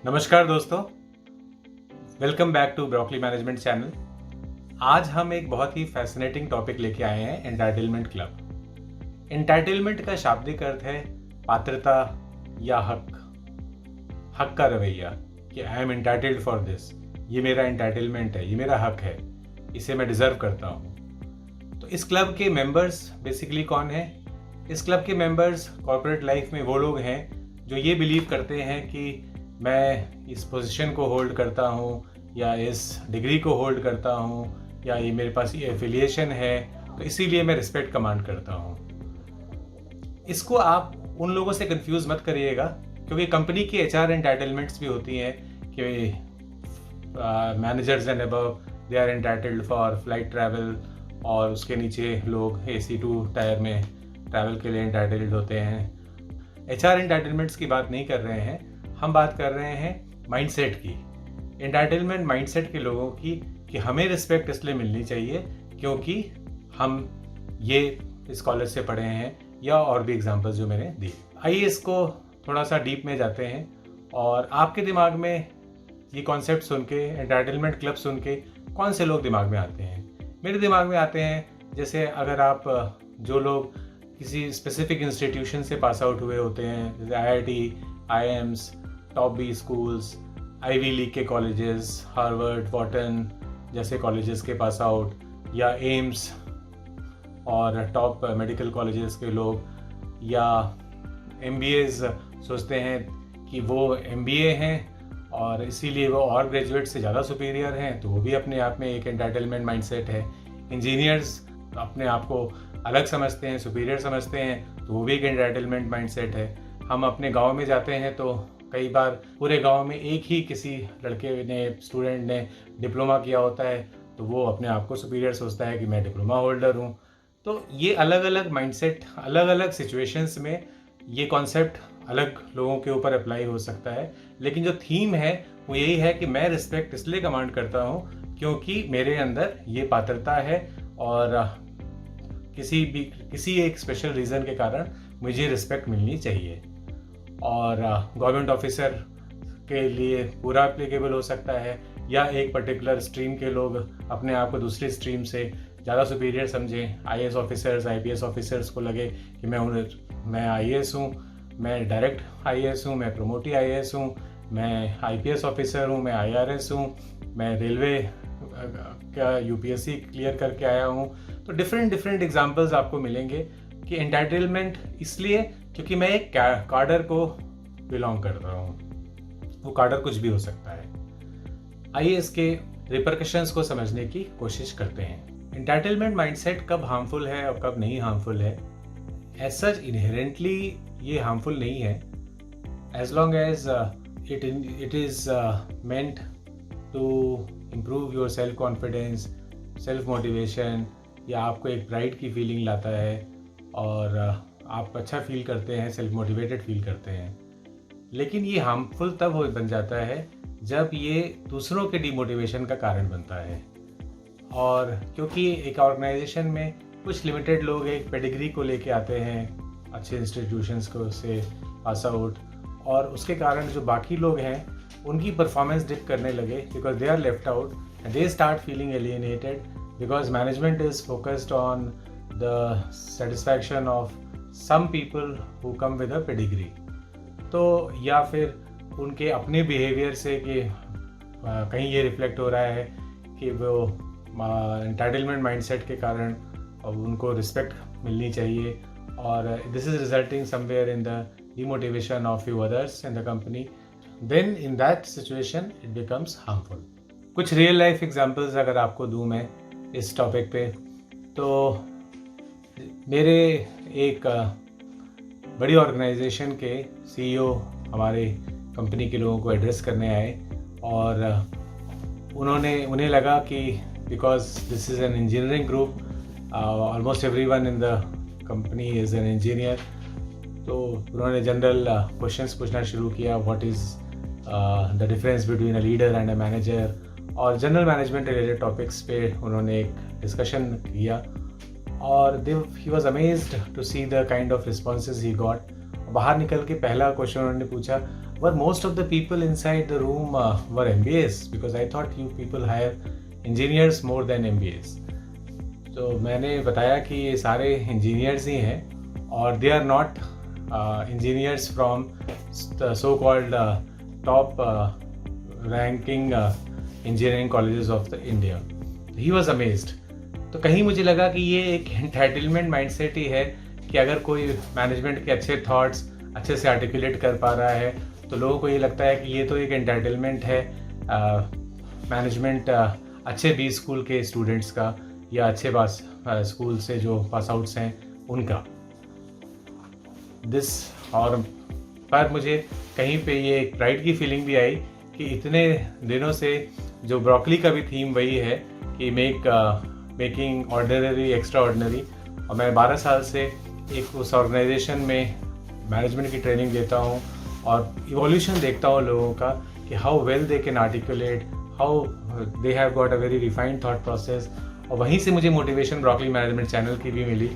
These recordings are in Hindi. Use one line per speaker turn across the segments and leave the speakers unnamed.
नमस्कार दोस्तों, welcome back to Broccoli Management channel. आज हम एक बहुत ही फैसिनेटिंग टॉपिक लेके आए हैं, एंटाइटलमेंट क्लब। एंटाइटलमेंट का शाब्दिक अर्थ है पात्रता या हक का रवैया कि I am entitled for this, ये मेरा एंटाइटलमेंट है, ये मेरा हक है, इसे मैं डिजर्व करता हूँ। तो इस क्लब के मेंबर्स बेसिकली कौन है? इस क्लब के मेंबर्स कॉर्पोरेट लाइफ में वो लोग हैं जो ये बिलीव करते हैं कि मैं इस पोजीशन को होल्ड करता हूँ या इस डिग्री को होल्ड करता हूँ या ये मेरे पास ये एफिलिएशन है, तो इसीलिए मैं रिस्पेक्ट कमांड करता हूँ। इसको आप उन लोगों से कंफ्यूज मत करिएगा, क्योंकि कंपनी की एचआर एंटाइटलमेंट्स भी होती हैं कि managers and above they are entitled for flight travel, और उसके नीचे लोग AC2 टायर में ट्रैवल के लिए एंटाइटल्ड होते हैं। एचआर एंटाइटलमेंट्स की बात नहीं कर रहे हैं, हम बात कर रहे हैं माइंडसेट की, एंटाइटलमेंट माइंडसेट के लोगों की, कि हमें रिस्पेक्ट इसलिए मिलनी चाहिए क्योंकि हम ये इस कॉलेज से पढ़े हैं, या और भी एग्जांपल्स जो मैंने दी। आइए इसको थोड़ा सा डीप में जाते हैं और आपके दिमाग में ये कॉन्सेप्ट सुन के, एंटाइटलमेंट क्लब सुन के कौन से लोग दिमाग में आते हैं? मेरे दिमाग में आते हैं जैसे अगर आप जो लोग किसी स्पेसिफिक इंस्टीट्यूशन से पास आउट हुए होते हैं, जैसे IIT, IIMs, top B schools, Ivy league के कॉलेजेस, हार्वर्ड, वॉटन जैसे कॉलेजेस के पास आउट, या एम्स और टॉप मेडिकल कॉलेजेस के लोग, या MBAs सोचते हैं कि वो MBA हैं और इसीलिए वो और ग्रेजुएट से ज़्यादा सुपीरियर हैं, तो वो भी अपने आप में एक एंटाइटलमेंट माइंडसेट है। इंजीनियर्स अपने आप को अलग समझते हैं, सुपीरियर समझते हैं, तो वो भी एक एंटाइटलमेंट माइंडसेट है। हम अपने गांव में जाते हैं तो कई बार पूरे गांव में एक ही किसी लड़के ने, स्टूडेंट ने डिप्लोमा किया होता है, तो वो अपने आप को सुपीरियर सोचता है कि मैं डिप्लोमा होल्डर हूँ। तो ये अलग अलग माइंडसेट, अलग अलग सिचुएशंस में ये कॉन्सेप्ट अलग लोगों के ऊपर अप्लाई हो सकता है, लेकिन जो थीम है वो यही है कि मैं रिस्पेक्ट इसलिए कमांड करता हूँ क्योंकि मेरे अंदर ये पात्रता है और किसी एक स्पेशल रीज़न के कारण मुझे रिस्पेक्ट मिलनी चाहिए। और गवर्नमेंट ऑफिसर के लिए पूरा एप्लीकेबल हो सकता है, या एक पर्टिकुलर स्ट्रीम के लोग अपने आप को दूसरी स्ट्रीम से ज़्यादा सुपीरियर समझें। IAS ऑफिसर्स, IPS ऑफिसर्स को लगे कि मैं IAS हूँ, मैं डायरेक्ट IAS हूँ, मैं प्रोमोटी IAS हूँ, मैं IPS ऑफिसर हूँ, मैं IRS हूँ, मैं रेलवे का UPSC क्लियर करके आया हूँ। तो डिफरेंट एग्जाम्पल्स आपको मिलेंगे कि एंटाइटलमेंट इसलिए क्योंकि मैं एक कार्डर को बिलोंग करता हूँ। वो कार्डर कुछ भी हो सकता है। आइए इसके रिपरकशंस को समझने की कोशिश करते हैं। एंटाइटलमेंट माइंडसेट कब हार्मफुल है और कब नहीं हार्मफुल है? एज सच इनहेरेंटली ये हार्मफुल नहीं है, as long as it is meant to improve your self confidence, self motivation, या आपको एक प्राइड की फीलिंग लाता है और आप अच्छा फील करते हैं, सेल्फ मोटिवेटेड फील करते हैं। लेकिन ये हार्मफुल तब हो बन जाता है जब ये दूसरों के डिमोटिवेशन का कारण बनता है। और क्योंकि एक ऑर्गेनाइजेशन में कुछ लिमिटेड लोग एक पेडिग्री को लेके आते हैं अच्छे इंस्टीट्यूशंस को से पास आउट, और उसके कारण जो बाकी लोग हैं उनकी परफॉर्मेंस डिप करने लगे because they are left out and they start feeling alienated because management is focused on the satisfaction of some people who come with a pedigree. तो या फिर उनके अपने बिहेवियर से कि कहीं ये रिफ्लेक्ट हो रहा है कि वो एंटाइटलमेंट माइंडसेट के कारण उनको रिस्पेक्ट मिलनी चाहिए, और this is resulting somewhere in the demotivation of few others in the company. Then in that situation it becomes harmful. कुछ रियल लाइफ एग्जांपल्स अगर आपको दूं मैं इस टॉपिक पे, तो मेरे एक बड़ी ऑर्गेनाइजेशन के CEO हमारे कंपनी के लोगों को एड्रेस करने आए, और उन्हें लगा कि because this is an engineering group, almost everyone in the company is an engineer, तो उन्होंने जनरल क्वेश्चंस पूछना शुरू किया, what is the difference between a leader and a manager, और जनरल मैनेजमेंट रिलेटेड टॉपिक्स पे उन्होंने एक डिस्कशन किया, और he was amazed to see the kind of responses he got. बाहर निकल के पहला क्वेश्चन उन्होंने पूछा, were most of the people inside the room were MBAs, because I thought you people hire engineers more than MBAs. तो मैंने बताया कि ये सारे इंजीनियर्स ही हैं और they are not engineers from the so-called top ranking engineering colleges of the India. He was amazed. तो कहीं मुझे लगा कि ये एक एंटाइटलमेंट माइंडसेट ही है कि अगर कोई मैनेजमेंट के अच्छे थॉट्स अच्छे से आर्टिकुलेट कर पा रहा है तो लोगों को ये लगता है कि ये तो एक एंटाइटलमेंट है मैनेजमेंट अच्छे बी स्कूल के स्टूडेंट्स का या अच्छे स्कूल से जो पास आउट्स हैं उनका और पर मुझे कहीं पे ये एक प्राइड की फीलिंग भी आई कि इतने दिनों से जो ब्रोकली का भी थीम वही है कि मेकिंग ऑर्डिनरी एक्स्ट्रा ऑर्डिनरी, और मैं 12 साल से एक उस ऑर्गेनाइजेशन में मैनेजमेंट की ट्रेनिंग देता हूँ और इवोल्यूशन देखता हूँ लोगों का कि how well they can articulate, how they have got a very refined thought process. और वहीं से मुझे मोटिवेशन ब्रोकली मैनेजमेंट चैनल की भी मिली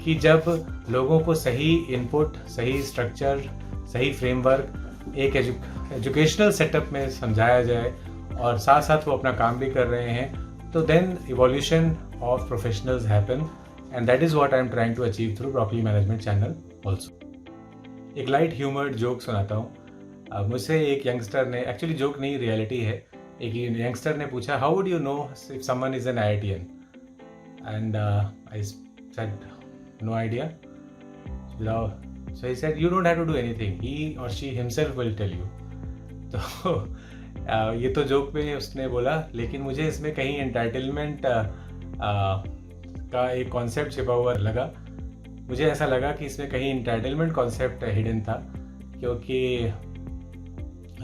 कि जब लोगों को सही इनपुट, सही स्ट्रक्चर, सही फ्रेमवर्क एक एजुकेशनल सेटअप में समझाया जाए और साथ साथ वो अपना काम भी कर रहे हैं तो then evolution of professionals happen, and that is what I am trying to achieve through Broccoli Management channel also. एक लाइट ह्यूमर्ड जोक सुनाता हूँ। मुझसे एक यंगस्टर ने, एक्चुअली जोक नहीं रियलिटी है, एक यंगस्टर ने पूछा how would you know if someone is an IITian, and I said no idea. So he said you don't have to do anything, he or she himself will tell you. तो ये तो जोक में उसने बोला, लेकिन मुझे इसमें कहीं एंटाइटलमेंट का एक कॉन्सेप्ट छिपा हुआ लगा। मुझे ऐसा लगा कि इसमें कहीं एंटाइटलमेंट कॉन्सेप्ट हिडन था, क्योंकि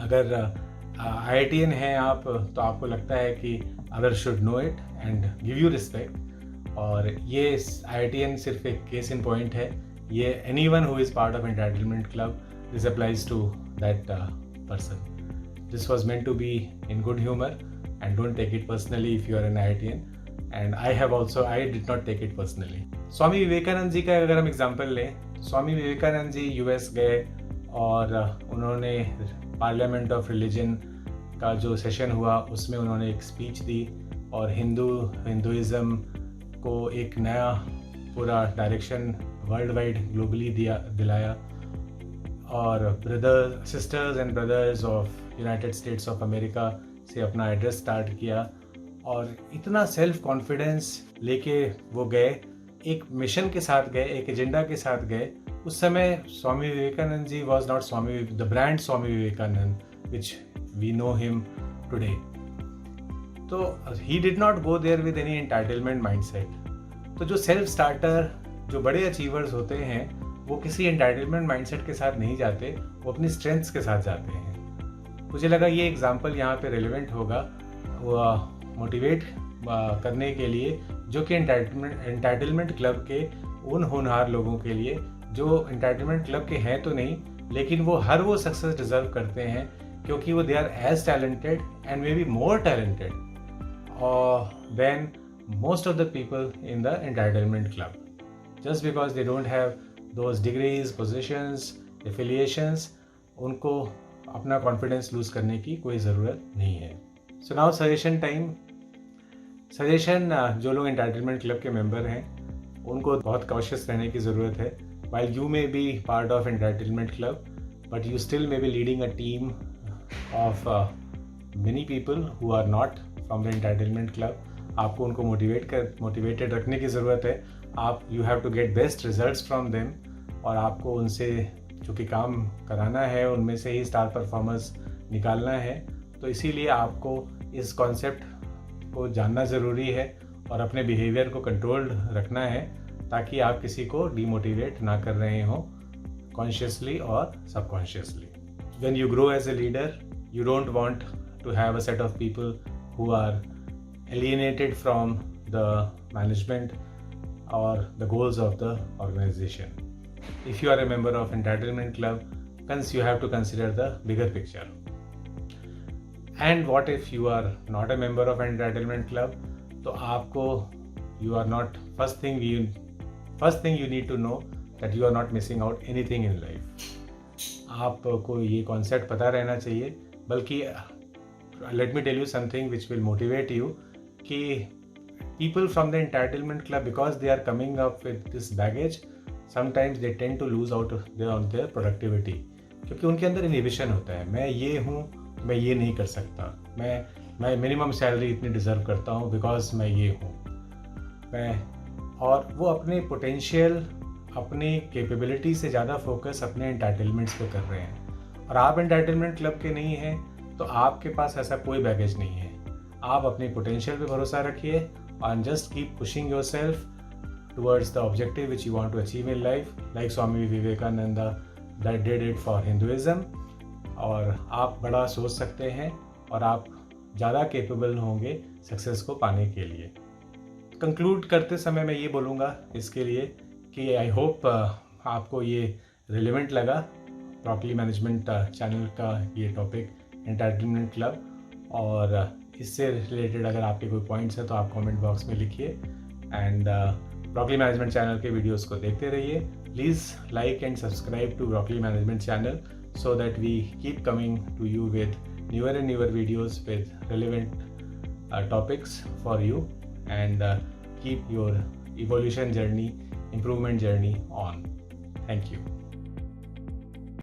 अगर IITian हैं आप तो आपको लगता है कि other should know it and give you respect, और ये IITian सिर्फ एक केस इन पॉइंट है। ये anyone who is part of entitlement club, this applies to that person. This was meant to be in good humor, and don't take it personally if you are an IITian, and I did not take it personally. स्वामी विवेकानंद जी का अगर हम एग्जाम्पल लें, स्वामी विवेकानंद जी US गए और उन्होंने पार्लियामेंट ऑफ रिलीजन का जो सेशन हुआ उसमें उन्होंने एक स्पीच दी और हिंदुइज़्म को एक नया पूरा डायरेक्शन वर्ल्ड वाइड ग्लोबली दिलाया, और sisters and brothers of United states of America से अपना एड्रेस स्टार्ट किया, और इतना सेल्फ कॉन्फिडेंस लेके वो गए, एक मिशन के साथ गए, एक एजेंडा के साथ गए। उस समय Swami Vivekananda ji was not the brand Swami Vivekananda which we know him today. तो he did not go there with any entitlement mindset. तो जो सेल्फ स्टार्टर, जो बड़े अचीवर्स होते हैं, वो किसी एंटाइटलमेंट माइंडसेट के साथ नहीं जाते, वो अपनी स्ट्रेंथ्स के साथ जाते हैं। मुझे लगा ये एग्जांपल यहाँ पे रेलेवेंट होगा वो मोटिवेट करने के लिए, जो कि एंटाइटलमेंट क्लब के उन होनहार लोगों के लिए जो एंटाइटलमेंट क्लब के हैं तो नहीं, लेकिन वो हर वो सक्सेस डिजर्व करते हैं क्योंकि वो they are as talented and may be more talented than most of the people in the entitlement club. Just because they don't have those degrees, positions, affiliations, उनको अपना कॉन्फिडेंस लूज करने की कोई ज़रूरत नहीं है। So now suggestion time. Suggestion, जो लोग एंटाइटलमेंट क्लब के मेंबर हैं उनको बहुत कॉशियस रहने की ज़रूरत है। While you may be part of entitlement club, but you still may be leading a team of many people who are not from the entitlement club. आपको उनको मोटिवेटेड रखने की ज़रूरत है। आप you have to get best results from them, और आपको उनसे चूँकि काम कराना है उनमें से ही स्टार परफॉर्मर्स निकालना है। तो इसीलिए आपको इस कॉन्सेप्ट को जानना ज़रूरी है और अपने बिहेवियर को कंट्रोल रखना है ताकि आप किसी को डीमोटिवेट ना कर रहे हों कॉन्शियसली और subconsciously. When you grow as a leader, you don't want to have a set of people who are alienated from the management or the goals of the organization. If you are a member of entitlement club, you have to consider the bigger picture. And what if you are not a member of entitlement club? तो आपको you are not first thing you need to know that you are not missing out anything in life. आपको ये कॉन्सेप्ट पता रहना चाहिए, बल्कि let me tell you something which will motivate you कि people from the entitlement club, because they are coming up with this baggage, sometimes they tend to lose out on their productivity, क्योंकि उनके अंदर इनहिबिशन होता है, मैं ये हूँ, मैं ये नहीं कर सकता, मैं मिनिमम सैलरी इतनी डिज़र्व करता हूँ बिकॉज मैं ये हूँ, और वो अपने पोटेंशियल, अपनी कैपेबिलिटी से ज़्यादा फोकस अपने एंटाइटलमेंट्स पे कर रहे हैं। और आप एंटाइटलमेंट क्लब के नहीं हैं तो आपके पास ऐसा कोई बैगेज नहीं है। आप अपनी पोटेंशियल पे भरोसा रखिए and just keep pushing yourself towards the objective which you want to achieve in life, like Swami Vivekananda that did it for Hinduism। और आप बड़ा सोच सकते हैं और आप ज़्यादा कैपेबल होंगे सक्सेस को पाने के लिए। कंक्लूड करते समय मैं ये बोलूँगा इसके लिए कि आई होप आपको ये रिलेवेंट लगा, ब्रॉकली मैनेजमेंट चैनल का ये टॉपिक एंटाइटलमेंट क्लब। और इससे रिलेटेड अगर आपके कोई पॉइंट्स हैं तो आप कमेंट बॉक्स में लिखिए। एंड ब्रॉकली मैनेजमेंट चैनल के वीडियोस को देखते रहिए। Please like and subscribe to Broccoli Management channel so that we keep coming to you with newer and newer videos with relevant topics for you, and keep your evolution journey, improvement journey on. Thank you.